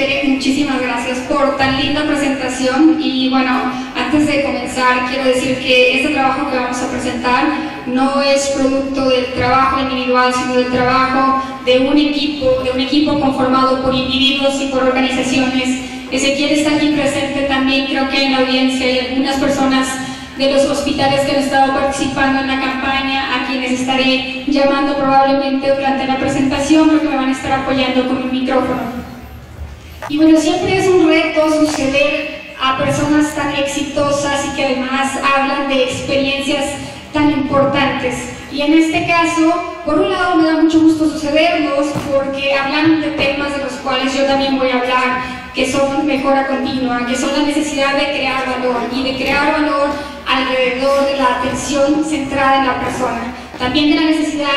Tere, muchísimas gracias por tan linda presentación. Y bueno, antes de comenzar quiero decir que este trabajo que vamos a presentar no es producto del trabajo individual, sino del trabajo de un equipo conformado por individuos y por organizaciones. Ezequiel está aquí presente también, creo que en la audiencia hay algunas personas de los hospitales que han estado participando en la campaña, a quienes estaré llamando probablemente durante la presentación, porque me van a estar apoyando con un micrófono. Y bueno, siempre es un reto suceder a personas tan exitosas y que además hablan de experiencias tan importantes. Y en este caso, por un lado me da mucho gusto sucederlos porque hablan de temas de los cuales yo también voy a hablar, que son mejora continua, que son la necesidad de crear valor y de crear valor alrededor de la atención centrada en la persona. También de la necesidad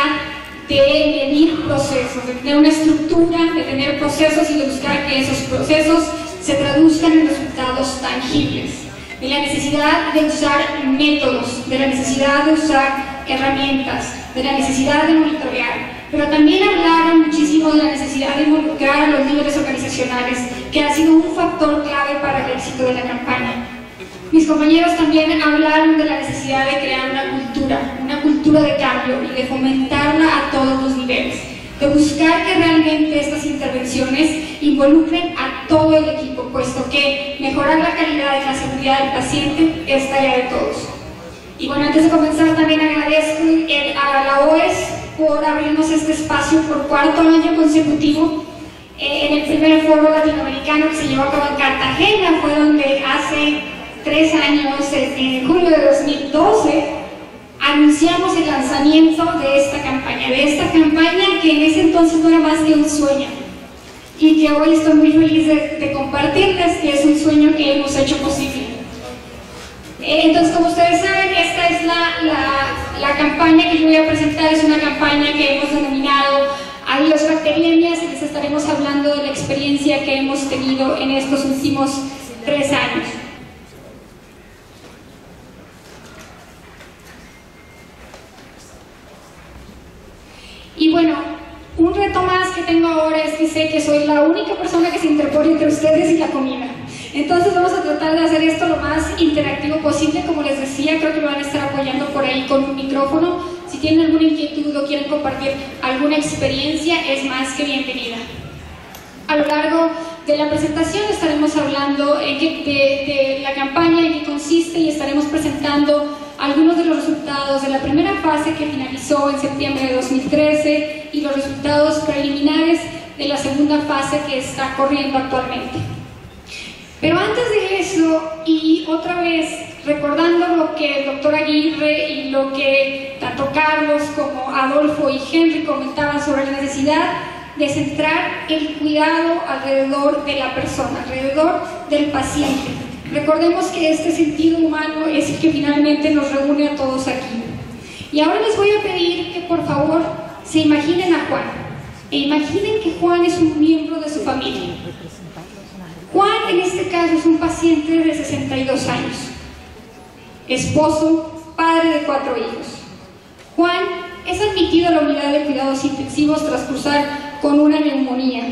de medir procesos, de tener una estructura, de tener procesos y de buscar que esos procesos se traduzcan en resultados tangibles. De la necesidad de usar métodos, de la necesidad de usar herramientas, de la necesidad de monitorear. Pero también hablaron muchísimo de la necesidad de involucrar a los líderes organizacionales, que ha sido un factor clave para el éxito de la campaña. Mis compañeros también hablaron de la necesidad de crear una cultura de cambio y de fomentarla a todos los niveles, de buscar que realmente estas intervenciones involucren a todo el equipo, puesto que mejorar la calidad y la seguridad del paciente es tarea de todos. Y bueno, antes de comenzar también agradezco a la OES por abrirnos este espacio por cuarto año consecutivo. En el primer foro latinoamericano que se llevó a cabo en Cartagena fue donde hace 3 años, en julio de 2012, anunciamos el lanzamiento de esta campaña que en ese entonces no era más que un sueño y que hoy estoy muy feliz de compartirles que es un sueño que hemos hecho posible. Entonces, como ustedes saben, esta es la campaña que yo voy a presentar, es una campaña que hemos denominado Adiós Bacteriemias, y les estaremos hablando de la experiencia que hemos tenido en estos últimos 3 años. Y bueno, un reto más que tengo ahora es que sé que soy la única persona que se interpone entre ustedes y la comida. Entonces vamos a tratar de hacer esto lo más interactivo posible. Como les decía, creo que me van a estar apoyando por ahí con un micrófono. Si tienen alguna inquietud o quieren compartir alguna experiencia, es más que bienvenida. A lo largo de la presentación estaremos hablando de la campaña, en qué consiste, y estaremos presentando algunos de los resultados de la primera fase que finalizó en septiembre de 2013 y los resultados preliminares de la segunda fase que está corriendo actualmente. Pero antes de eso, y otra vez recordando lo que el doctor Aguirre y lo que tanto Carlos como Adolfo y Henry comentaban sobre la necesidad de centrar el cuidado alrededor de la persona, alrededor del paciente. Recordemos que este sentido humano es el que finalmente nos reúne a todos aquí. Y ahora les voy a pedir que por favor se imaginen a Juan, e imaginen que Juan es un miembro de su familia. Juan en este caso es un paciente de 62 años, esposo, padre de 4 hijos. Juan es admitido a la unidad de cuidados intensivos tras cursar con una neumonía.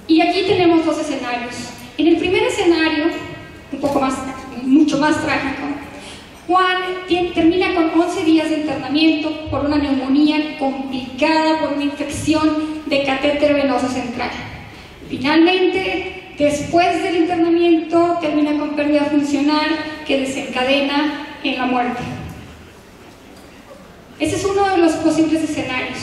Y aquí tenemos 2 escenarios. En el primer escenario, mucho más trágico, Juan termina con 11 días de internamiento por una neumonía complicada por una infección de catéter venoso central. Finalmente, después del internamiento, termina con pérdida funcional que desencadena en la muerte. Ese es uno de los posibles escenarios.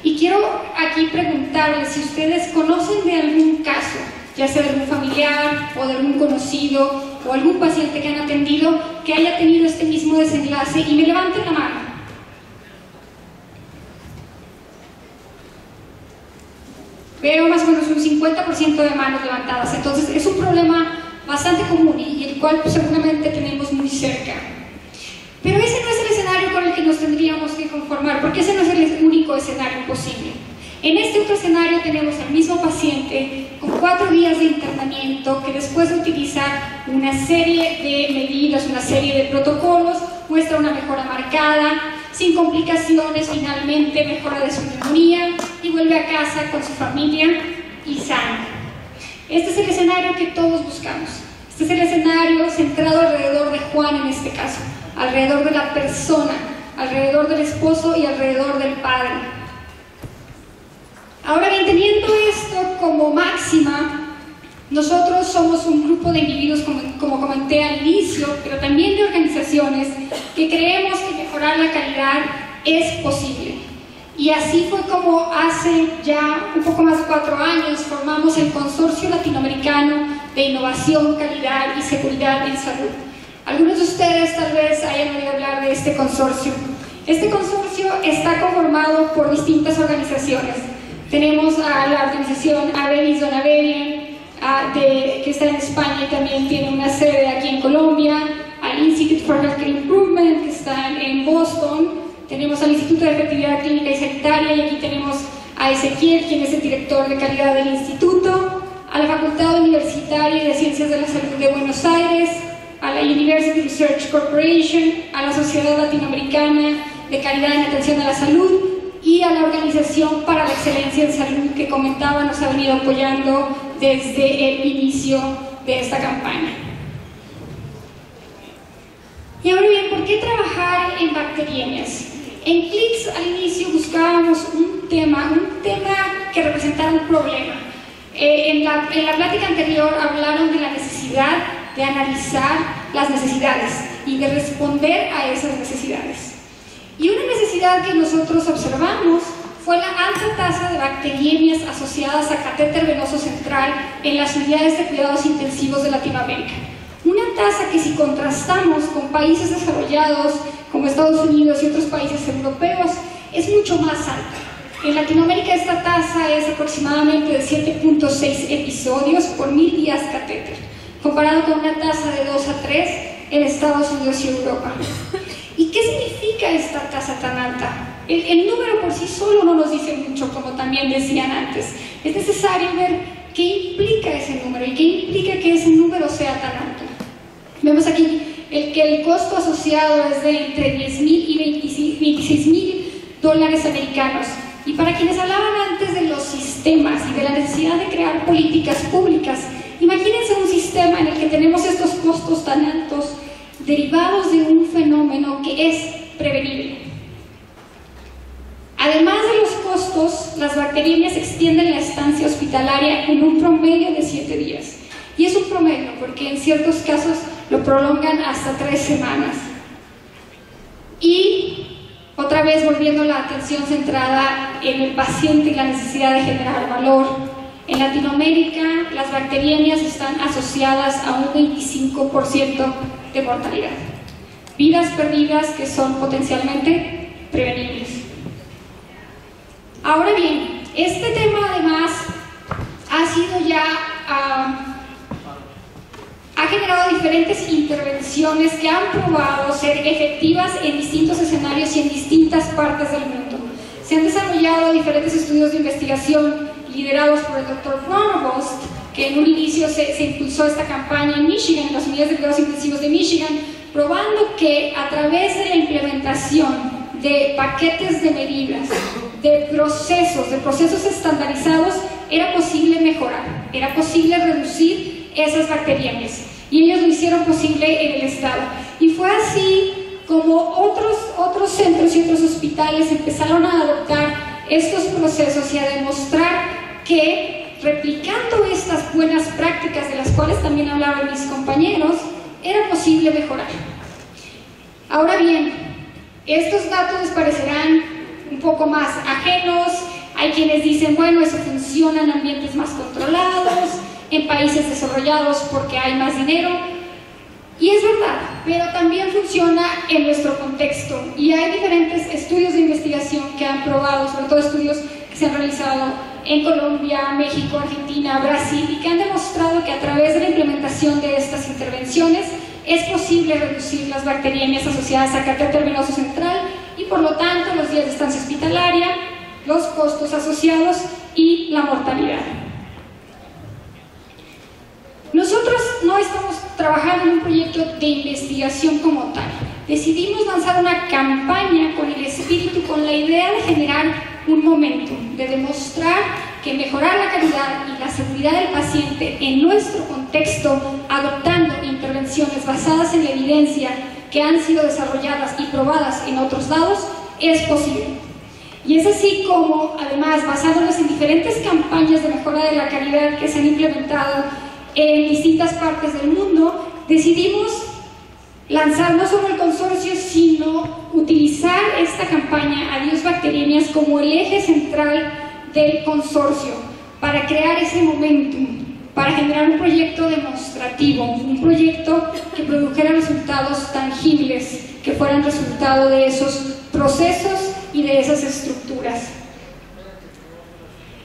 Y quiero aquí preguntarles si ustedes conocen de algún caso, ya sea de algún familiar o de algún conocido o algún paciente que han atendido que haya tenido este mismo desenlace, y me levanten la mano. Veo más o menos un 50% de manos levantadas. Entonces es un problema bastante común y el cual seguramente tenemos muy cerca. Pero ese no es el escenario con el que nos tendríamos que conformar, porque ese no es el único escenario posible. En este otro escenario tenemos al mismo paciente con 4 días de internamiento que, después de utilizar una serie de medidas, una serie de protocolos, muestra una mejora marcada, sin complicaciones, finalmente mejora de su neumonía y vuelve a casa con su familia y sana. Este es el escenario que todos buscamos. Este es el escenario centrado alrededor de Juan en este caso, alrededor de la persona, alrededor del esposo y alrededor del padre. Ahora bien, teniendo esto como máxima, nosotros somos un grupo de individuos, como comenté al inicio, pero también de organizaciones que creemos que mejorar la calidad es posible. Y así fue como hace ya un poco más de 4 años formamos el Consorcio Latinoamericano de Innovación, Calidad y Seguridad en Salud. Algunos de ustedes tal vez hayan oído hablar de este consorcio. Este consorcio está conformado por distintas organizaciones. Tenemos a la organización Abelis Donabelian, que está en España y también tiene una sede aquí en Colombia, al Institute for Healthcare Improvement, que está en Boston. Tenemos al Instituto de Efectividad Clínica y Sanitaria, y aquí tenemos a Ezequiel, quien es el director de calidad del instituto, a la Facultad Universitaria de Ciencias de la Salud de Buenos Aires, a la University Research Corporation, a la Sociedad Latinoamericana de Calidad en Atención a la Salud y a la Organización para la Excelencia en Salud, que comentaba nos ha venido apoyando desde el inicio de esta campaña. Y ahora bien, ¿por qué trabajar en bacteriemias? En CLICS al inicio buscábamos un tema que representara un problema. En la plática anterior hablaron de la necesidad de analizar las necesidades y de responder a esas necesidades. Y una necesidad que nosotros observamos fue la alta tasa de bacteriemias asociadas a catéter venoso central en las unidades de cuidados intensivos de Latinoamérica. Una tasa que, si contrastamos con países desarrollados como Estados Unidos y otros países europeos, es mucho más alta. En Latinoamérica esta tasa es aproximadamente de 7.6 episodios por 1000 días catéter, comparado con una tasa de 2 a 3 en Estados Unidos y Europa. ¿Y qué significa esta tasa tan alta? El número por sí solo no nos dice mucho, como también decían antes. Es necesario ver qué implica ese número y qué implica que ese número sea tan alto. Vemos aquí que el costo asociado es de entre $10,000 y $26,000 americanos. Y para quienes hablaban antes de los sistemas y de la necesidad de crear políticas públicas, imagínense un sistema en el que tenemos estos costos tan altos derivados de un fenómeno que es prevenible. Además de los costos, las bacteriemias extienden la estancia hospitalaria en un promedio de 7 días. Y es un promedio porque en ciertos casos lo prolongan hasta 3 semanas. Y otra vez volviendo la atención centrada en el paciente y la necesidad de generar valor. En Latinoamérica las bacteriemias están asociadas a un 25% de mortalidad. Vidas perdidas que son potencialmente prevenibles. Ahora bien, este tema además ha sido ya ha generado diferentes intervenciones que han probado ser efectivas en distintos escenarios y en distintas partes del mundo. Se han desarrollado diferentes estudios de investigación liderados por el Dr. Pronovost, que en un inicio se impulsó esta campaña en Michigan, en las unidades de cuidados intensivos de Michigan, probando que a través de la implementación de paquetes de medidas, de procesos estandarizados, era posible mejorar, era posible reducir esas bacteriemias. Y ellos lo hicieron posible en el estado. Y fue así como otros centros y otros hospitales empezaron a adoptar estos procesos y a demostrar que replicando estas buenas prácticas de las cuales también hablaban mis compañeros, era posible mejorar. Ahora bien, estos datos les parecerán un poco más ajenos. Hay quienes dicen, bueno, eso funciona en ambientes más controlados, en países desarrollados porque hay más dinero. Y es verdad, pero también funciona en nuestro contexto. Y hay diferentes estudios de investigación que han probado, sobre todo estudios que se han realizado en Colombia, México, Argentina, Brasil, y que han demostrado que a través de la implementación de estas intervenciones es posible reducir las bacteriemias asociadas a catéter venoso central y por lo tanto los días de estancia hospitalaria, los costos asociados y la mortalidad. Nosotros no estamos trabajando en un proyecto de investigación como tal. Decidimos lanzar una campaña con el espíritu, con la idea de generar un momento, de demostrar que mejorar la calidad y la seguridad del paciente en nuestro contexto, adoptando intervenciones basadas en la evidencia que han sido desarrolladas y probadas en otros lados, es posible. Y es así como, además, basándonos en diferentes campañas de mejora de la calidad que se han implementado en distintas partes del mundo, decidimos lanzar no solo el consorcio, sino utilizar esta campaña Adiós Bacteriemias como el eje central del consorcio para crear ese momentum, para generar un proyecto demostrativo, un proyecto que produjera resultados tangibles, que fueran resultado de esos procesos y de esas estructuras.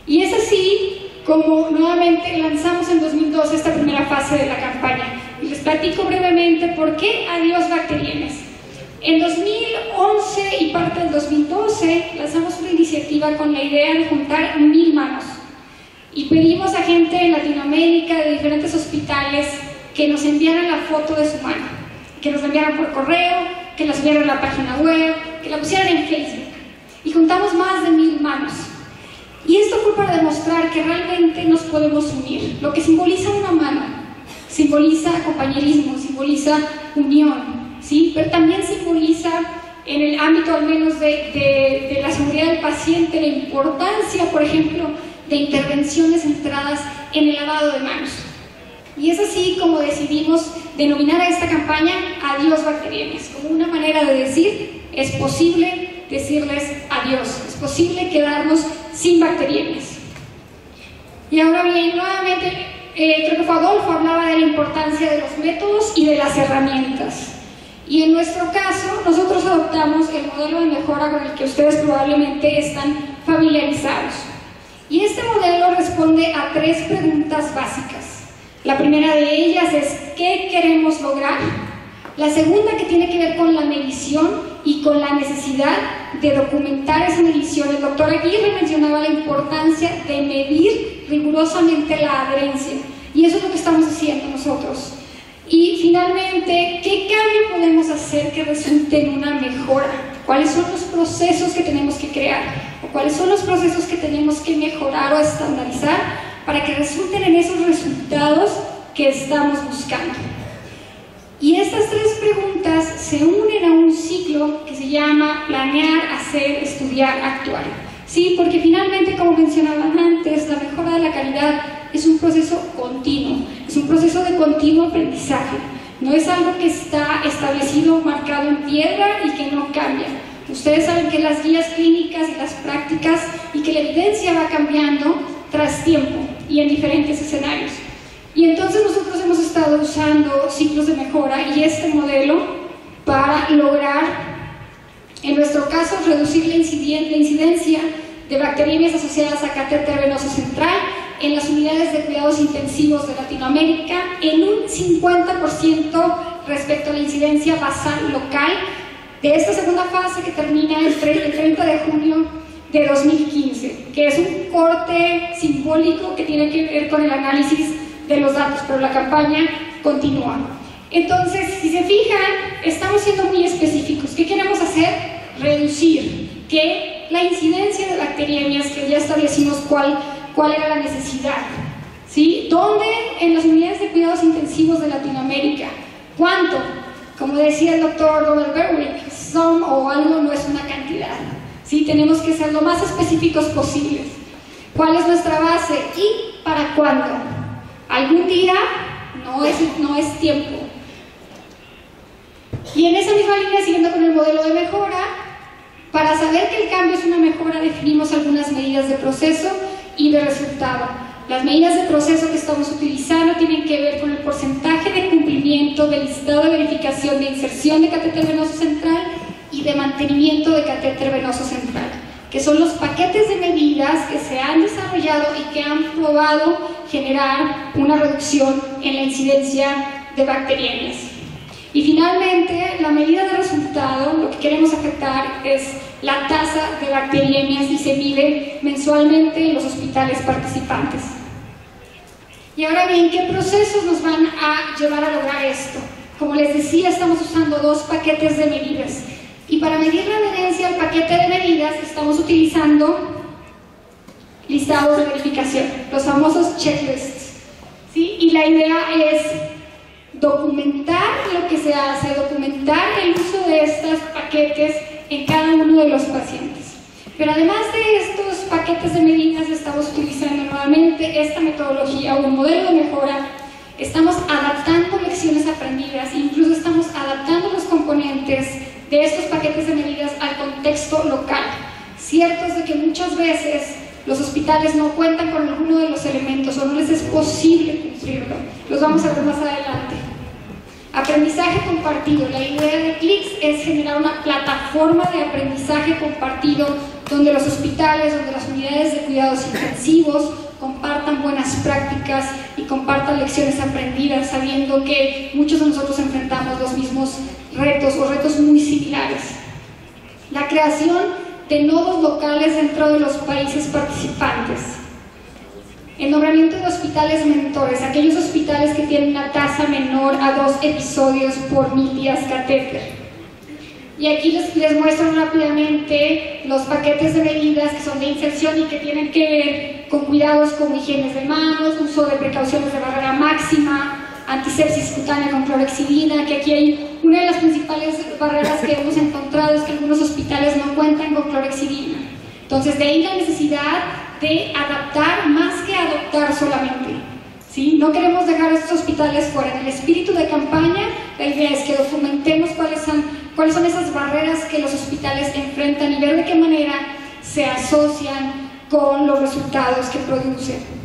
Y es así como nuevamente lanzamos en 2012 esta primera fase de la campaña. Y les platico brevemente por qué Adiós Bacteriemias. En 2011 y parte del 2012 lanzamos una iniciativa con la idea de juntar 1000 manos y pedimos a gente en Latinoamérica de diferentes hospitales que nos enviaran la foto de su mano, que nos la enviaran por correo, que la subieran a la página web, que la pusieran en Facebook, y juntamos más de 1000 manos. Y esto fue para demostrar que realmente nos podemos unir. Lo que simboliza una mano simboliza compañerismo, simboliza unión, ¿sí? Pero también simboliza, en el ámbito al menos de la seguridad del paciente, la importancia, por ejemplo, de intervenciones centradas en el lavado de manos. Y es así como decidimos denominar a esta campaña Adiós Bacteriemias, como una manera de decir, es posible decirles adiós, es posible quedarnos sin bacteriemias. Y ahora bien, nuevamente, creo que fue Adolfo, hablaba de la importancia de los métodos y de las herramientas. Y en nuestro caso, nosotros adoptamos el modelo de mejora con el que ustedes probablemente están familiarizados. Y este modelo responde a 3 preguntas básicas. La primera de ellas es, ¿qué queremos lograr? La segunda, que tiene que ver con la medición y con la necesidad de documentar esa medición. El doctor Aguirre mencionaba la importancia de medir rigurosamente la adherencia, y eso es lo que estamos haciendo nosotros. Y finalmente, ¿qué cambio podemos hacer que resulte en una mejora? ¿Cuáles son los procesos que tenemos que crear? ¿O cuáles son los procesos que tenemos que mejorar o estandarizar para que resulten en esos resultados que estamos buscando? Y estas 3 preguntas se unen a un ciclo que se llama planear, hacer, estudiar, actuar. Sí, porque finalmente, como mencionaban antes, la mejora de la calidad es un proceso continuo, es un proceso de continuo aprendizaje. No es algo que está establecido, marcado en piedra y que no cambia. Ustedes saben que las guías clínicas y las prácticas y que la evidencia va cambiando tras tiempo y en diferentes escenarios. Y entonces nosotros hemos estado usando ciclos de mejora y este modelo para lograr, en nuestro caso, reducir la incidencia de bacteriemias asociadas a catéter venoso central en las unidades de cuidados intensivos de Latinoamérica en un 50% respecto a la incidencia basal local de esta segunda fase que termina el 30 de junio de 2015, que es un corte simbólico que tiene que ver con el análisis de los datos, pero la campaña continúa. Entonces, si se fijan, estamos siendo muy específicos. ¿Qué queremos hacer? Reducir que la incidencia de bacteriemias, que ya establecimos cuál era la necesidad, ¿sí? ¿Dónde? En las unidades de cuidados intensivos de Latinoamérica. ¿Cuánto? Como decía el doctor Robert Berwick, some o algo no es una cantidad, ¿sí? Tenemos que ser lo más específicos posibles. ¿Cuál es nuestra base? ¿Y para cuándo? Algún día no es tiempo. Y en esa misma línea, siguiendo con el modelo de mejora, para saber que el cambio es una mejora, definimos algunas medidas de proceso y de resultado. Las medidas de proceso que estamos utilizando tienen que ver con el porcentaje de cumplimiento del listado de verificación de inserción de catéter venoso central y de mantenimiento de catéter venoso central, que son los paquetes de medidas que se han desarrollado y que han probado generar una reducción en la incidencia de bacteriemias. Y finalmente, la medida de resultado, lo que queremos afectar es la tasa de bacteriemias y se mide mensualmente en los hospitales participantes. Y ahora bien, ¿qué procesos nos van a llevar a lograr esto? Como les decía, estamos usando 2 paquetes de medidas. Y para medir la adherencia al paquete de medidas estamos utilizando listados de verificación, los famosos checklists, ¿sí? Y la idea es documentar lo que se hace, documentar el uso de estos paquetes en cada uno de los pacientes. Pero además de estos paquetes de medidas, estamos utilizando nuevamente esta metodología o un modelo de mejora. Estamos adaptando lecciones aprendidas, incluso estamos adaptando los componentes de estos paquetes de medidas al contexto local. Cierto es de que muchas veces los hospitales no cuentan con alguno de los elementos o no les es posible cumplirlo. Los vamos a ver más adelante. Aprendizaje compartido. La idea de CLICS es generar una plataforma de aprendizaje compartido donde los hospitales, donde las unidades de cuidados intensivos compartan buenas prácticas y compartan lecciones aprendidas, sabiendo que muchos de nosotros enfrentamos los mismos retos o retos muy similares. La creación de nodos locales dentro de los países participantes. El nombramiento de hospitales mentores, aquellos hospitales que tienen una tasa menor a 2 episodios por 1000 días catéter. Y aquí les muestro rápidamente los paquetes de medidas que son de inserción y que tienen que ver con cuidados como higiene de manos, uso de precauciones de barrera máxima, antisepsis cutánea con clorhexidina, que aquí hay una de las principales barreras que hemos encontrado es que algunos hospitales no cuentan con clorhexidina. Entonces, de ahí la necesidad de adaptar más que adoptar solamente, ¿sí? No queremos dejar a estos hospitales fuera. En el espíritu de campaña, la idea es que documentemos cuáles son esas barreras que los hospitales enfrentan y ver de qué manera se asocian con los resultados que producen.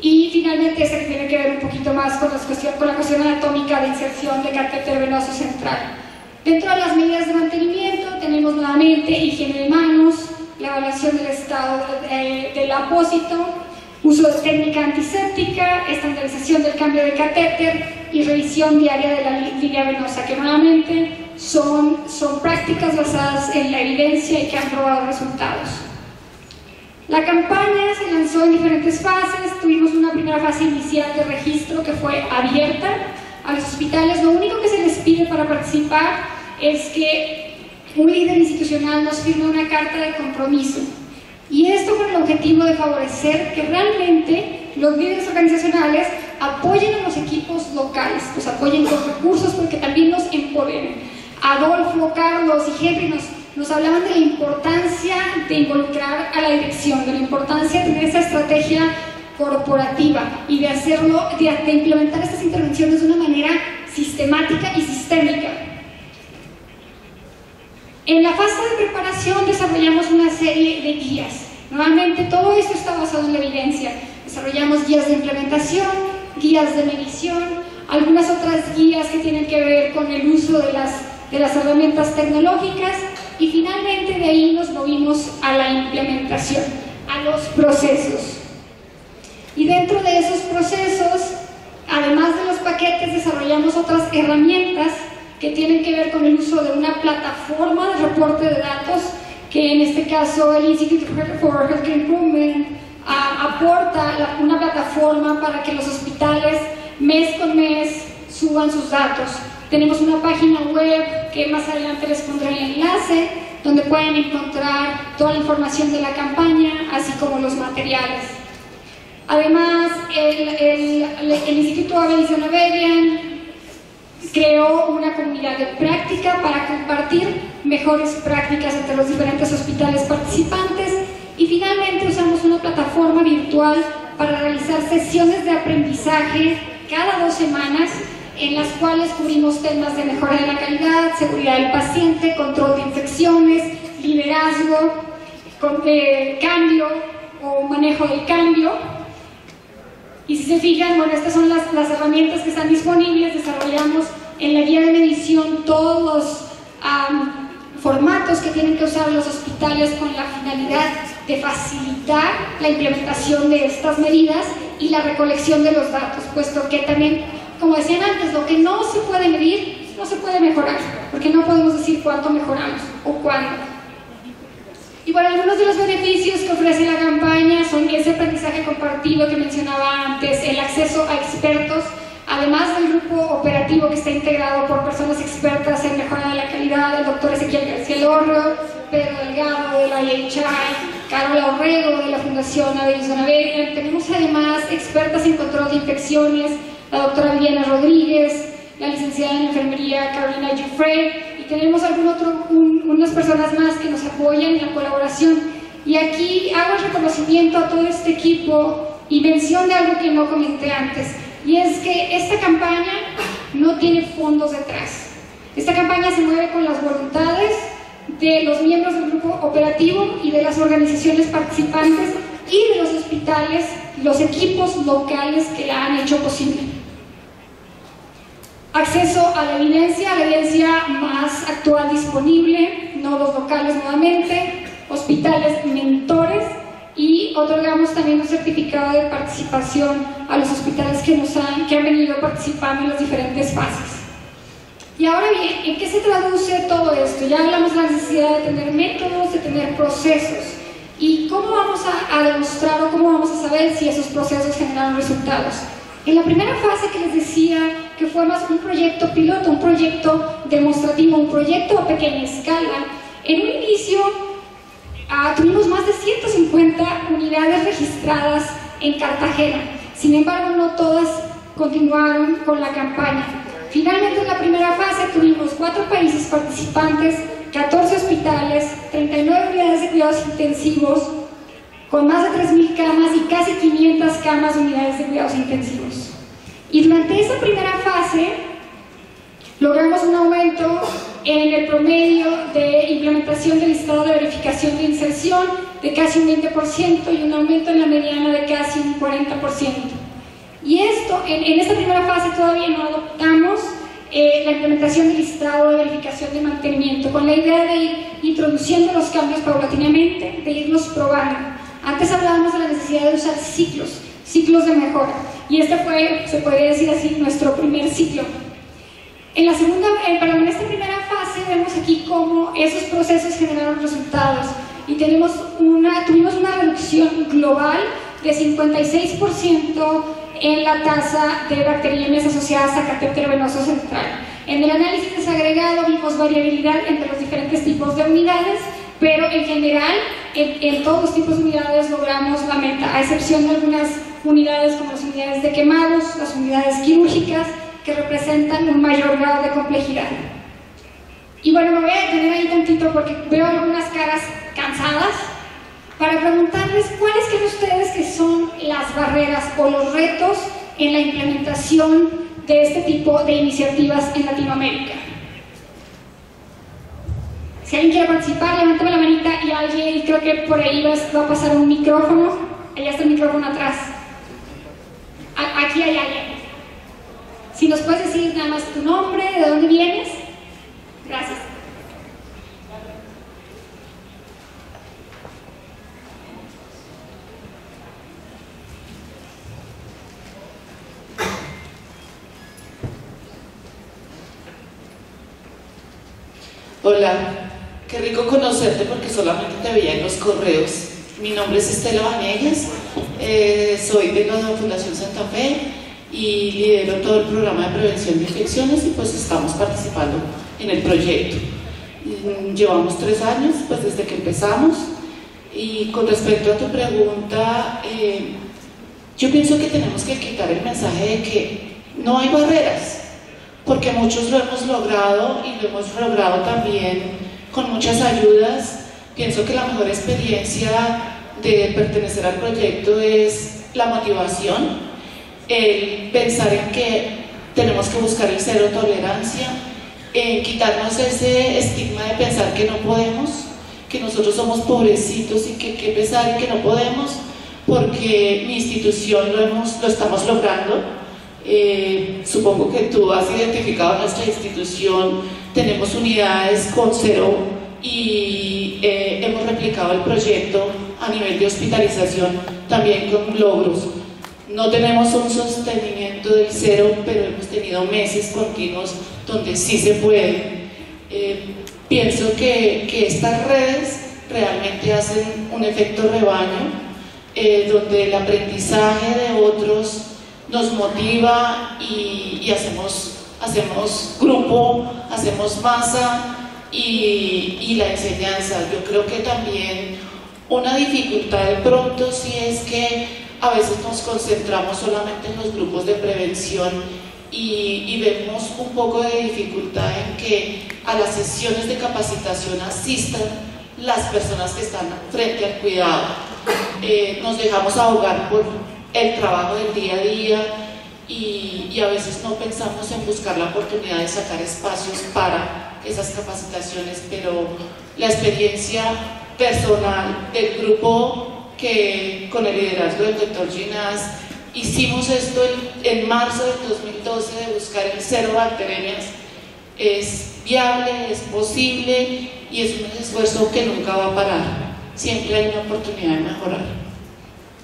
Y finalmente, esta que tiene que ver un poquito más con la cuestión anatómica de inserción de catéter venoso central. Dentro de las medidas de mantenimiento tenemos nuevamente higiene de manos, la evaluación del estado del apósito, uso de técnica antiséptica, estandarización del cambio de catéter y revisión diaria de la línea venosa, que nuevamente son prácticas basadas en la evidencia y que han probado resultados. La campaña se lanzó en diferentes fases. Tuvimos una primera fase inicial de registro que fue abierta a los hospitales. Lo único que se les pide para participar es que un líder institucional nos firme una carta de compromiso, y esto con el objetivo de favorecer que realmente los líderes organizacionales apoyen a los equipos locales, los apoyen con recursos, porque también nos empoderen. Adolfo, Carlos y Henry nos hablaban de la importancia de involucrar a la dirección, de la importancia de tener esa estrategia corporativa y de hacerlo, de implementar estas intervenciones de una manera sistemática y sistémica. En la fase de preparación desarrollamos una serie de guías. Nuevamente, todo esto está basado en la evidencia. Desarrollamos guías de implementación, guías de medición, algunas otras guías que tienen que ver con el uso de las herramientas tecnológicas, y finalmente de ahí nos movimos a la implementación, a los procesos. Y dentro de esos procesos, además de los paquetes, desarrollamos otras herramientas que tienen que ver con el uso de una plataforma de reporte de datos, que en este caso el Institute for Healthcare Improvement aporta una plataforma para que los hospitales mes con mes suban sus datos. Tenemos una página web que más adelante les pondré el enlace, donde pueden encontrar toda la información de la campaña, así como los materiales. Además, el Instituto Abel Abelian creó una comunidad de práctica para compartir mejores prácticas entre los diferentes hospitales participantes, y finalmente usamos una plataforma virtual para realizar sesiones de aprendizaje cada 2 semanas, en las cuales cubrimos temas de mejora de la calidad, seguridad del paciente, control de infecciones, liderazgo, cambio o manejo del cambio. Y si se fijan, bueno, estas son las herramientas que están disponibles. Desarrollamos en la guía de medición todos los formatos que tienen que usar los hospitales con la finalidad de facilitar la implementación de estas medidas y la recolección de los datos, puesto que también, como decían antes, lo que no se puede medir no se puede mejorar, porque no podemos decir cuánto mejoramos o cuándo. Y bueno, algunos de los beneficios que ofrece la campaña son ese aprendizaje compartido que mencionaba antes, el acceso a expertos, además del grupo operativo que está integrado por personas expertas en mejora de la calidad, el doctor Ezequiel García Lorrio, Pedro Delgado de la IHI, Carola Orrego de la Fundación Adelson Averia. Tenemos además expertas en control de infecciones, la doctora Viviana Rodríguez, la licenciada en enfermería Carolina Giuffre, y tenemos unas personas más que nos apoyan en la colaboración. Y aquí hago el reconocimiento a todo este equipo y mención de algo que no comenté antes, y es que esta campaña no tiene fondos detrás. Esta campaña se mueve con las voluntades de los miembros del grupo operativo y de las organizaciones participantes y de los hospitales, los equipos locales que la han hecho posible. Acceso a la evidencia más actual disponible, nodos locales nuevamente, hospitales mentores, y otorgamos también un certificado de participación a los hospitales que han venido participando en las diferentes fases. Y ahora bien, ¿en qué se traduce todo esto? Ya hablamos de la necesidad de tener métodos, de tener procesos. ¿Y cómo vamos a demostrar o cómo vamos a saber si esos procesos generaron resultados? En la primera fase que les decía que fue más un proyecto piloto, un proyecto demostrativo, un proyecto a pequeña escala, en un inicio tuvimos más de 150 unidades registradas en Cartagena. Sin embargo, no todas continuaron con la campaña. Finalmente, en la primera fase tuvimos 4 países participantes, 14 hospitales, 39 unidades de cuidados intensivos, con más de 3.000 camas y casi 500 camas de unidades de cuidados intensivos. Y durante esa primera fase logramos un aumento en el promedio de implementación del listado de verificación de inserción de casi un 20% y un aumento en la mediana de casi un 40%. Y esto, en esta primera fase todavía no adoptamos la implementación del listado de verificación de mantenimiento, con la idea de ir introduciendo los cambios paulatinamente, de irlos probando. Antes hablábamos de la necesidad de usar ciclos de mejora, y este fue, se podría decir así, nuestro primer ciclo. En esta primera fase vemos aquí cómo esos procesos generaron resultados, y tuvimos una reducción global de 56% en la tasa de bacteriemias asociadas a catéter venoso central. En el análisis desagregado vimos variabilidad entre los diferentes tipos de unidades, pero en general, en todos los tipos de unidades logramos la meta, a excepción de algunas unidades como las unidades de quemados, las unidades quirúrgicas, que representan un mayor grado de complejidad. Y bueno, me voy a detener ahí tantito porque veo algunas caras cansadas, para preguntarles cuáles creen ustedes que son las barreras o los retos en la implementación de este tipo de iniciativas en Latinoamérica. Si alguien quiere participar, levántame la manita, y creo que por ahí va a pasar un micrófono. Allá está el micrófono atrás. Aquí hay alguien. Si nos puedes decir nada más tu nombre, de dónde vienes. Gracias. Hola, qué rico conocerte porque solamente te veía en los correos. Mi nombre es Estela Vanegas, soy de la Fundación Santa Fe y lidero todo el programa de prevención de infecciones, y pues estamos participando en el proyecto. Llevamos 3 años pues desde que empezamos, y con respecto a tu pregunta, yo pienso que tenemos que quitar el mensaje de que no hay barreras, porque muchos lo hemos logrado y lo hemos logrado también con muchas ayudas. Pienso que la mejor experiencia de pertenecer al proyecto es la motivación, el pensar en que tenemos que buscar el cero tolerancia, en quitarnos ese estigma de pensar que no podemos, que nosotros somos pobrecitos y que qué pesar y que no podemos, porque mi institución lo estamos logrando. Supongo que tú has identificado nuestra institución, tenemos unidades con 0 y hemos replicado el proyecto a nivel de hospitalización también con logros. No tenemos un sostenimiento del 0, pero hemos tenido meses continuos donde sí se puede. Pienso que estas redes realmente hacen un efecto rebaño, donde el aprendizaje de otros nos motiva y hacemos grupo, hacemos masa y la enseñanza. Yo creo que también Una dificultad de pronto sí es que a veces nos concentramos solamente en los grupos de prevención y vemos un poco de dificultad en que a las sesiones de capacitación asistan las personas que están frente al cuidado. Nos dejamos ahogar por el trabajo del día a día y a veces no pensamos en buscar la oportunidad de sacar espacios para esas capacitaciones, pero la experiencia personal del grupo que con el liderazgo del doctor Ginás hicimos esto en marzo del 2012 de buscar el cero bacterias, es viable, es posible y es un esfuerzo que nunca va a parar, siempre hay una oportunidad de mejorar.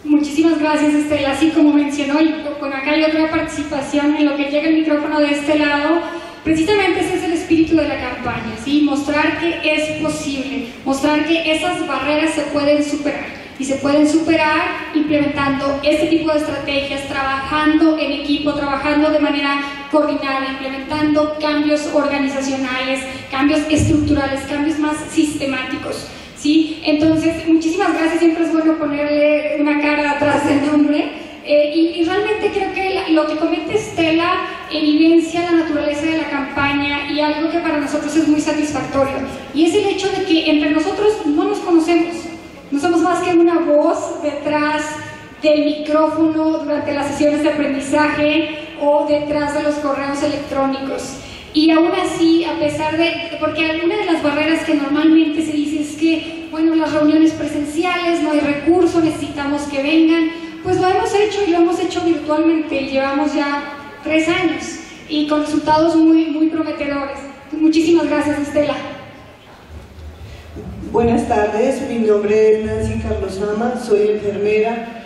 Muchísimas gracias, Estela. Así como mencionó, y con acá hay otra participación en lo que llega el micrófono de este lado, precisamente ese es el espíritu de la campaña, ¿sí? Mostrar que es posible, mostrar que esas barreras se pueden superar. Y se pueden superar implementando este tipo de estrategias, trabajando en equipo, trabajando de manera coordinada, implementando cambios organizacionales, cambios estructurales, cambios más sistemáticos, ¿sí? Entonces, muchísimas gracias, siempre es bueno ponerle una cara atrás del nombre. Y realmente creo que lo que comenta Estela evidencia la naturaleza de la campaña y algo que para nosotros es muy satisfactorio, y es el hecho de que entre nosotros no nos conocemos. No somos más que una voz detrás del micrófono durante las sesiones de aprendizaje o detrás de los correos electrónicos. Y aún así, a pesar de... porque alguna de las barreras que normalmente se dice es que, bueno, las reuniones presenciales, no hay recursos, necesitamos que vengan, pues lo hemos hecho y lo hemos hecho virtualmente. Llevamos ya 3 años y con resultados muy prometedores. Muchísimas gracias, Estela. Buenas tardes, mi nombre es Nancy Carlos Ama, soy enfermera,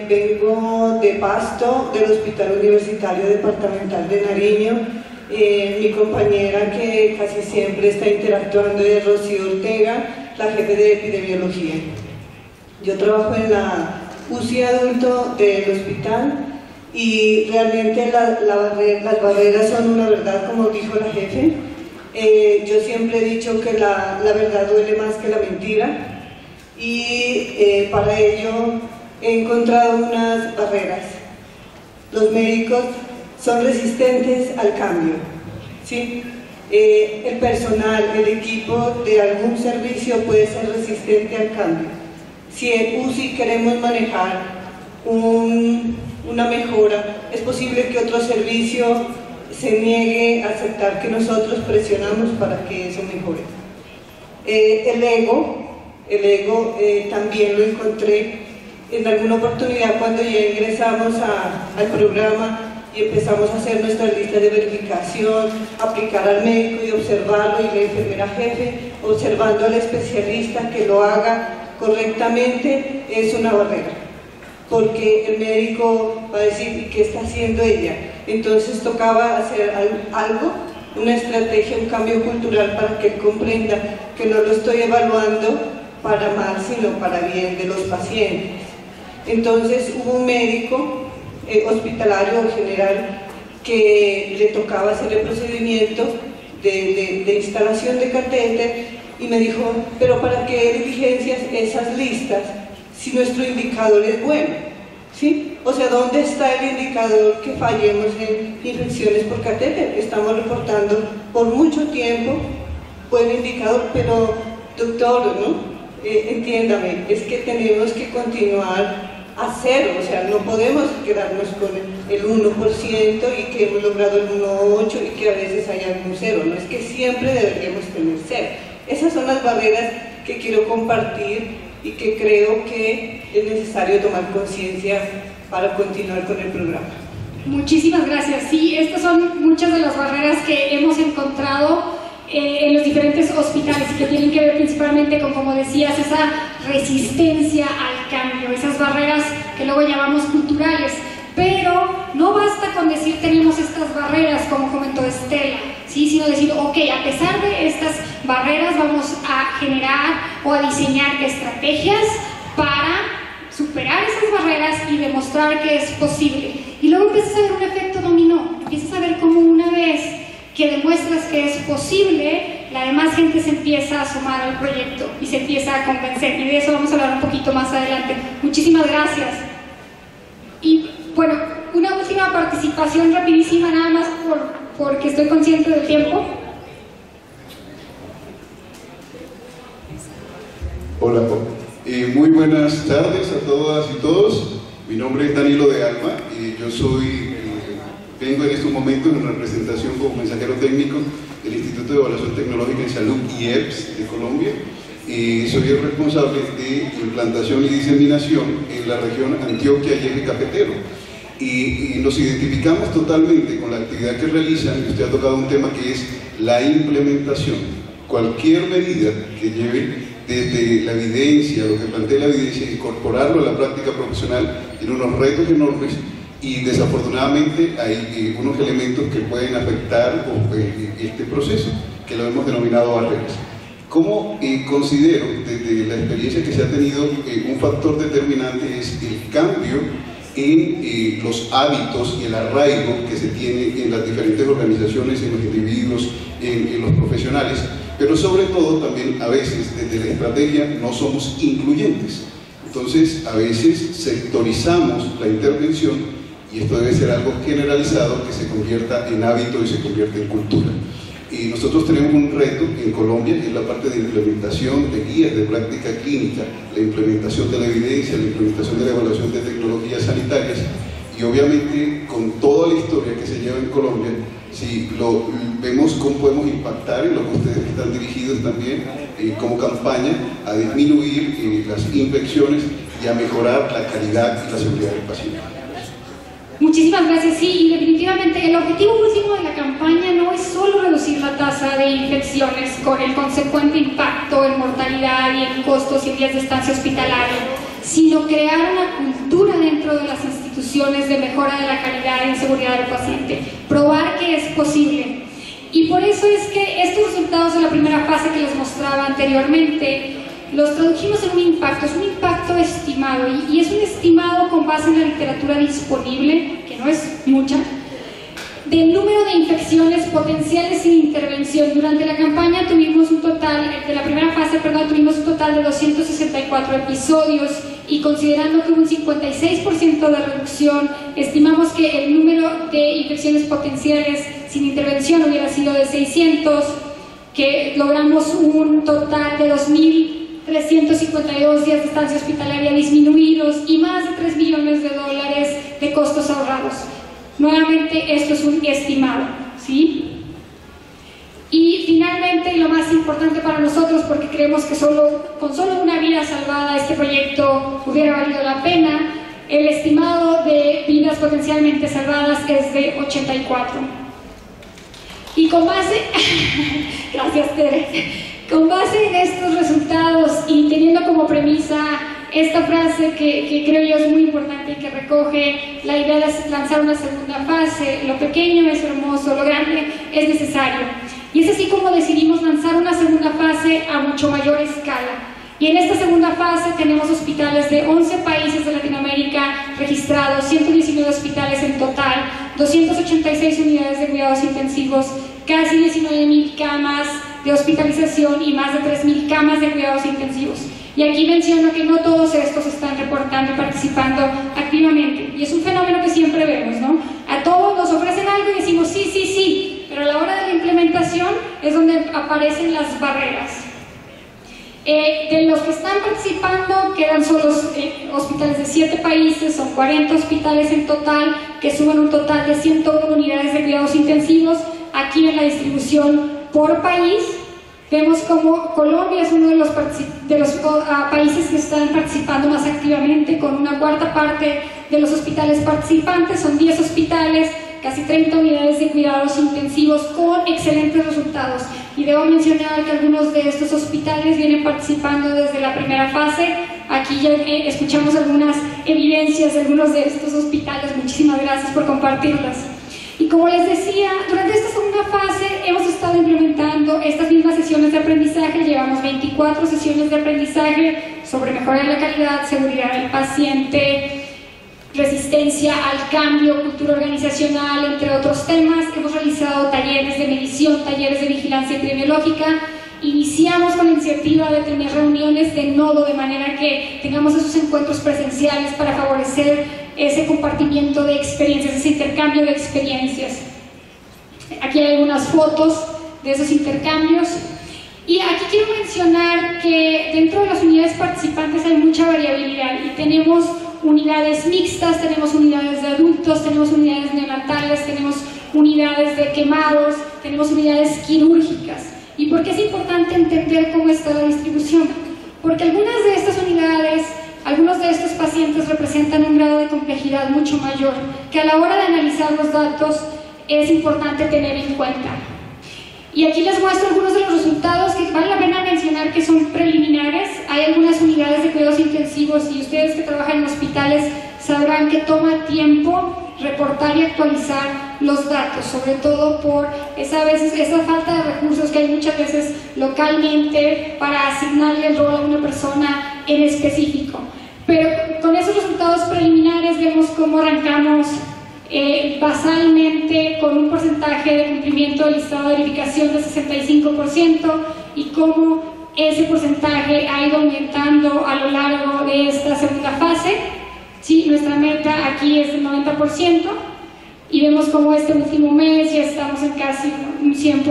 vengo de Pasto, del Hospital Universitario Departamental de Nariño. Mi compañera que casi siempre está interactuando es Rocío Ortega, la jefe de epidemiología. Yo trabajo en la UCI adulto del hospital y realmente las barreras son una verdad, como dijo la jefe. Yo siempre he dicho que la verdad duele más que la mentira y para ello he encontrado unas barreras. Los médicos son resistentes al cambio, ¿sí? El personal, el equipo de algún servicio puede ser resistente al cambio. Si en UCI queremos manejar una mejora, es posible que otro servicio se niegue a aceptar que nosotros presionamos para que eso mejore. El ego también lo encontré en alguna oportunidad cuando ya ingresamos al programa y empezamos a hacer nuestras listas de verificación, aplicar al médico y observarlo, y la enfermera jefe observando al especialista que lo haga correctamente, es una barrera, porque el médico va a decir, ¿y qué está haciendo ella? Entonces tocaba hacer algo, una estrategia, un cambio cultural para que él comprenda que no lo estoy evaluando para mal, sino para bien de los pacientes. Entonces hubo un médico hospitalario o general que le tocaba hacer el procedimiento de instalación de catéter y me dijo, pero ¿para qué diligencias esas listas si nuestro indicador es bueno? ¿Sí? O sea, ¿dónde está el indicador que fallemos en infecciones por catéter? Estamos reportando por mucho tiempo buen indicador, pero doctor, ¿no? Entiéndame, es que tenemos que continuar a cero, o sea, no podemos quedarnos con el 1% y que hemos logrado el 1,8% y que a veces hay algún cero, no es que siempre deberíamos tener cero. Esas son las barreras que quiero compartir y que creo que es necesario tomar conciencia para continuar con el programa. Muchísimas gracias. Sí, estas son muchas de las barreras que hemos encontrado en los diferentes hospitales y que tienen que ver principalmente con, como decías, esa resistencia al cambio, esas barreras que luego llamamos culturales. Pero no basta con decir tenemos estas barreras, como comentó Estela, ¿sí? Sino decir, ok, a pesar de estas barreras vamos a generar o a diseñar estrategias para superar esas barreras y demostrar que es posible. Y luego empiezas a ver un efecto dominó, empiezas a ver cómo una vez que demuestras que es posible, la demás gente se empieza a sumar al proyecto y se empieza a convencer, y de eso vamos a hablar un poquito más adelante. Muchísimas gracias. Y bueno, una última participación rapidísima, nada más porque estoy consciente del tiempo. Hola, muy buenas tardes a todas y todos. Mi nombre es Danilo de Alma y yo vengo en estos momentos en representación como mensajero técnico del Instituto de Evaluación Tecnológica en Salud, IEPS, de Colombia, y soy el responsable de implantación y diseminación en la región Antioquia y Eje Cafetero. Y nos identificamos totalmente con la actividad que realizan, y usted ha tocado un tema que es la implementación. Cualquier medida que lleve desde la evidencia, lo que plantea la evidencia, incorporarlo a la práctica profesional, tiene unos retos enormes y desafortunadamente hay unos elementos que pueden afectar este proceso, que lo hemos denominado barreras. ¿Cómo considero, desde la experiencia que se ha tenido, un factor determinante es el cambio en los hábitos y el arraigo que se tiene en las diferentes organizaciones, en los individuos, en los profesionales, pero sobre todo también a veces desde la estrategia no somos incluyentes. Entonces a veces sectorizamos la intervención y esto debe ser algo generalizado que se convierta en hábito y se convierta en cultura. Y nosotros tenemos un reto en Colombia, que es la parte de implementación de guías de práctica clínica, la implementación de la evidencia, la implementación de la evaluación de tecnologías sanitarias, y obviamente con toda la historia que se lleva en Colombia, si vemos cómo podemos impactar en lo que ustedes están dirigidos también como campaña a disminuir las infecciones y a mejorar la calidad y la seguridad del paciente. Muchísimas gracias. Sí, y definitivamente el objetivo último de la campaña no es solo reducir la tasa de infecciones con el consecuente impacto en mortalidad y en costos y en días de estancia hospitalaria, sino crear una cultura dentro de las instituciones de mejora de la calidad y seguridad del paciente, probar que es posible. Y por eso es que estos resultados de la primera fase que les mostraba anteriormente los tradujimos en un impacto, es un impacto estimado, y es un estimado con base en la literatura disponible, que no es mucha, del número de infecciones potenciales sin intervención. Durante la campaña tuvimos un total, de la primera fase, perdón, tuvimos un total de 264 episodios, y considerando que hubo un 56% de reducción, estimamos que el número de infecciones potenciales sin intervención hubiera sido de 600, que logramos un total de 2.352 días de estancia hospitalaria disminuidos y más de $3 millones de costos ahorrados. Nuevamente, esto es un estimado, ¿sí? Y finalmente, lo más importante para nosotros, porque creemos que con solo una vida salvada este proyecto hubiera valido la pena, el estimado de vidas potencialmente salvadas es de 84. Y con base, gracias Tere, con base en estos resultados y teniendo como premisa esta frase que creo yo es muy importante y que recoge la idea de lanzar una segunda fase: lo pequeño es hermoso, lo grande es necesario. Y es así como decidimos lanzar una segunda fase a mucho mayor escala. Y en esta segunda fase tenemos hospitales de 11 países de Latinoamérica registrados, 119 hospitales en total, 286 unidades de cuidados intensivos, casi 19.000 camas de hospitalización y más de 3.000 camas de cuidados intensivos. Y aquí menciono que no todos estos están reportando y participando activamente. Y es un fenómeno que siempre vemos, ¿no? A todos nos ofrecen algo y decimos sí, sí, sí, pero a la hora de la implementación es donde aparecen las barreras. De los que están participando quedan solo hospitales de 7 países, son 40 hospitales en total, que suman un total de 101 unidades de cuidados intensivos. Aquí en la distribución por país vemos como Colombia es uno de los países que están participando más activamente, con una cuarta parte de los hospitales participantes. Son 10 hospitales, casi 30 unidades de cuidados intensivos con excelentes resultados. Y debo mencionar que algunos de estos hospitales vienen participando desde la primera fase. Aquí ya escuchamos algunas evidencias de algunos de estos hospitales. Muchísimas gracias por compartirlas. Y como les decía, durante esta segunda fase hemos estado implementando estas mismas sesiones de aprendizaje. Llevamos 24 sesiones de aprendizaje sobre mejorar la calidad, seguridad del paciente, resistencia al cambio, cultura organizacional, entre otros temas. Hemos realizado talleres de medición, talleres de vigilancia epidemiológica, iniciamos con la iniciativa de tener reuniones de nodo, de manera que tengamos esos encuentros presenciales para favorecer ese compartimiento de experiencias, ese intercambio de experiencias. Aquí hay algunas fotos de esos intercambios. Y aquí quiero mencionar que dentro de las unidades participantes hay mucha variabilidad y tenemos unidades mixtas, tenemos unidades de adultos, tenemos unidades neonatales, tenemos unidades de quemados, tenemos unidades quirúrgicas. ¿Y por qué es importante entender cómo está la distribución? Porque algunas de estas unidades, algunos de estos pacientes representan un grado de complejidad mucho mayor, que a la hora de analizar los datos es importante tener en cuenta. Y aquí les muestro algunos de los resultados que vale la pena mencionar que son preliminares. Hay algunas unidades de cuidados intensivos y ustedes que trabajan en hospitales sabrán que toma tiempo reportar y actualizar los datos, sobre todo por esa falta de recursos que hay muchas veces localmente para asignarle el rol a una persona en específico. Pero con esos resultados preliminares vemos cómo arrancamos basalmente con un porcentaje de cumplimiento del listado de verificación de 65% y cómo ese porcentaje ha ido aumentando a lo largo de esta segunda fase. Sí, nuestra meta aquí es del 90% y vemos cómo este último mes ya estamos en casi un 100%.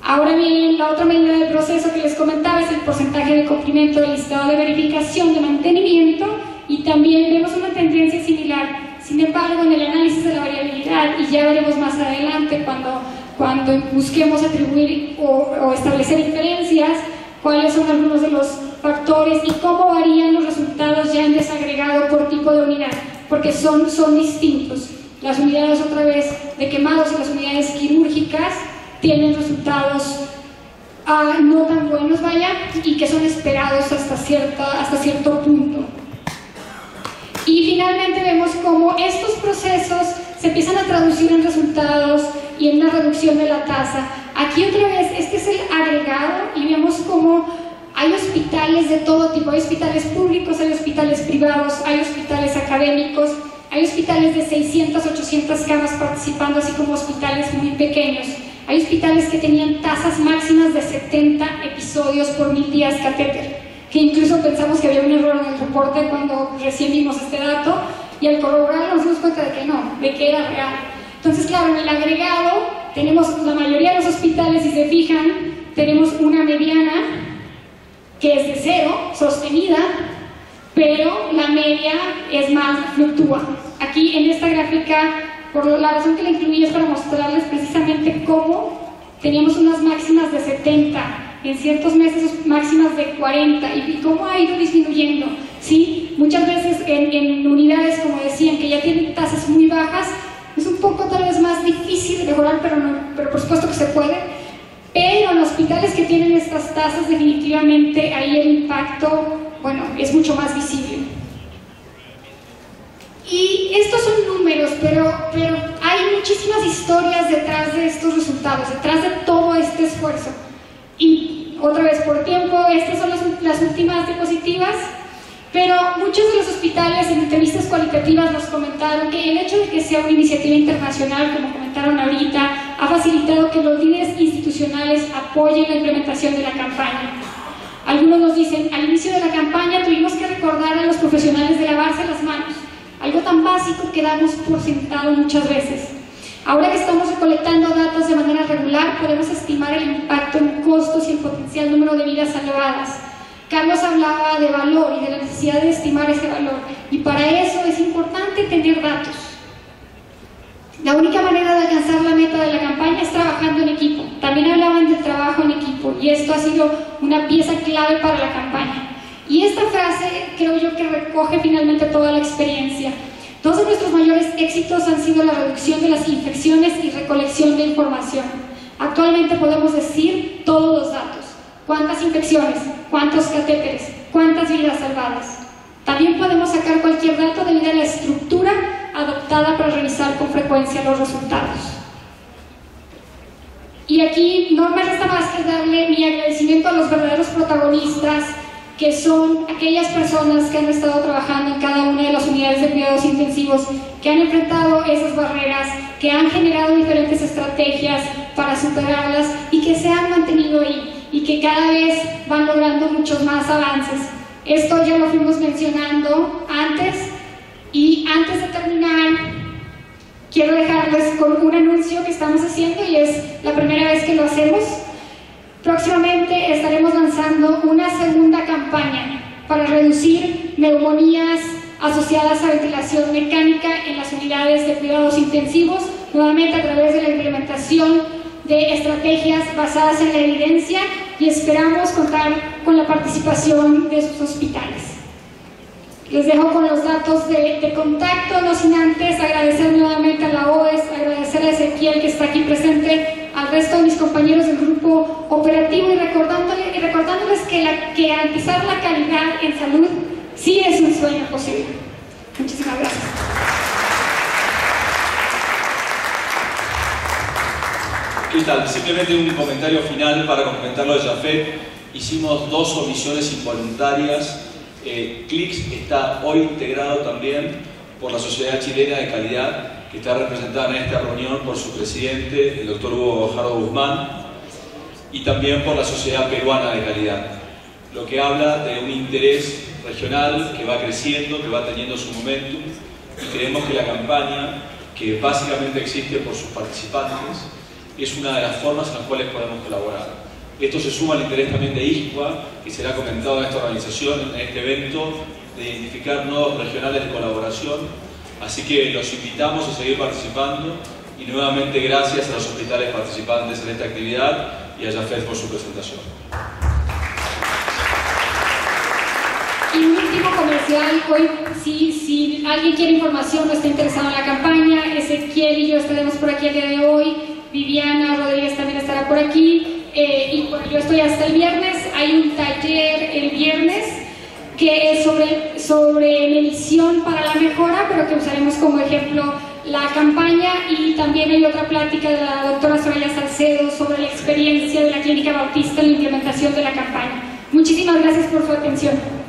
Ahora bien, la otra medida del proceso que les comentaba es el porcentaje de cumplimiento del listado de verificación de mantenimiento y también vemos una tendencia similar. Sin embargo, en el análisis de la variabilidad, y ya veremos más adelante cuando busquemos atribuir o establecer inferencias, cuáles son algunos de los factores y cómo varían los resultados ya en desagregado por tipo de unidad, porque son distintos. Las unidades otra vez de quemados y las unidades quirúrgicas tienen resultados no tan buenos, y que son esperados hasta cierto punto. Y finalmente vemos cómo estos procesos se empiezan a traducir en resultados y en una reducción de la tasa. Aquí otra vez, este es el agregado y vemos cómo hay hospitales de todo tipo, hay hospitales públicos, hay hospitales privados, hay hospitales académicos, hay hospitales de 600, 800 camas participando, así como hospitales muy pequeños. Hay hospitales que tenían tasas máximas de 70 episodios por 1000 días catéter, que incluso pensamos que había un error en el reporte cuando recién vimos este dato, y al corroborarlo nos dimos cuenta de que no, de que era real. Entonces, claro, en el agregado tenemos la mayoría de los hospitales, si se fijan, tenemos una mediana que es de 0, sostenida, pero la media es más fluctúa. Aquí en esta gráfica, por la razón que la incluí es para mostrarles precisamente cómo teníamos unas máximas de 70, en ciertos meses máximas de 40 y cómo ha ido disminuyendo, ¿sí? Muchas veces en unidades, como decían, que ya tienen tasas muy bajas, es un poco tal vez más difícil de mejorar, pero por supuesto que se puede. Pero en hospitales que tienen estas tasas, definitivamente ahí el impacto, bueno, es mucho más visible. Y estos son números, pero hay muchísimas historias detrás de estos resultados, detrás de todo este esfuerzo. Y otra vez por tiempo, estas son las últimas diapositivas, pero muchos de los hospitales en entrevistas cualitativas nos comentaron que el hecho de que sea una iniciativa internacional, como comentaron ahorita, ha facilitado que los líderes institucionales apoyen la implementación de la campaña. Algunos nos dicen, al inicio de la campaña tuvimos que recordar a los profesionales de lavarse las manos, algo tan básico que damos por sentado muchas veces. Ahora que estamos recolectando datos de manera regular, podemos estimar el impacto en costos y el potencial número de vidas salvadas. Carlos hablaba de valor y de la necesidad de estimar ese valor, y para eso es importante tener datos. La única manera de alcanzar la meta de la campaña es trabajando en equipo. También hablaban del trabajo en equipo, y esto ha sido una pieza clave para la campaña. Y esta frase creo yo que recoge finalmente toda la experiencia. Dos de nuestros mayores éxitos han sido la reducción de las infecciones y recolección de información. Actualmente podemos decir todos los datos: cuántas infecciones, cuántos catéteres, cuántas vidas salvadas. También podemos sacar cualquier dato debido a la estructura adoptada para revisar con frecuencia los resultados. Y aquí no me resta más que darle mi agradecimiento a los verdaderos protagonistas, que son aquellas personas que han estado trabajando en cada una de las unidades de cuidados intensivos, que han enfrentado esas barreras, que han generado diferentes estrategias, para superarlas y que se han mantenido ahí y que cada vez van logrando muchos más avances. Esto ya lo fuimos mencionando antes, y antes de terminar quiero dejarles con un anuncio que estamos haciendo, y es la primera vez que lo hacemos. Próximamente estaremos lanzando una segunda campaña para reducir neumonías asociadas a ventilación mecánica en las unidades de cuidados intensivos, nuevamente a través de la implementación de estrategias basadas en la evidencia, y esperamos contar con la participación de sus hospitales. Les dejo con los datos de contacto, no sin antes agradecer nuevamente a la OES, agradecer a Ezequiel que está aquí presente, al resto de mis compañeros del grupo operativo, y recordándoles que garantizar la calidad en salud sí es un sueño posible. Muchísimas gracias. ¿Qué tal? Simplemente un comentario final para complementarlo de Jafet. Hicimos 2 omisiones involuntarias. CLICS está hoy integrado también por la Sociedad Chilena de Calidad, que está representada en esta reunión por su presidente, el doctor Hugo Guajardo Guzmán, y también por la Sociedad Peruana de Calidad, lo que habla de un interés regional que va creciendo, que va teniendo su momentum, y creemos que la campaña, que básicamente existe por sus participantes, es una de las formas en las cuales podemos colaborar. Esto se suma al interés también de ISCUA, que será comentado en esta organización, en este evento, de identificar nodos regionales de colaboración. Así que los invitamos a seguir participando, y nuevamente gracias a los hospitales participantes en esta actividad y a Jafet por su presentación. Y un último comercial, hoy si alguien quiere información o está interesado en la campaña, Ezequiel y yo estaremos por aquí el día de hoy, Viviana Rodríguez también estará por aquí, y bueno, yo estoy hasta el viernes. Hay un taller el viernes que es sobre medición para la mejora, pero que usaremos como ejemplo la campaña, y también hay otra plática de la doctora Soraya Salcedo sobre la experiencia de la Clínica Bautista en la implementación de la campaña. Muchísimas gracias por su atención.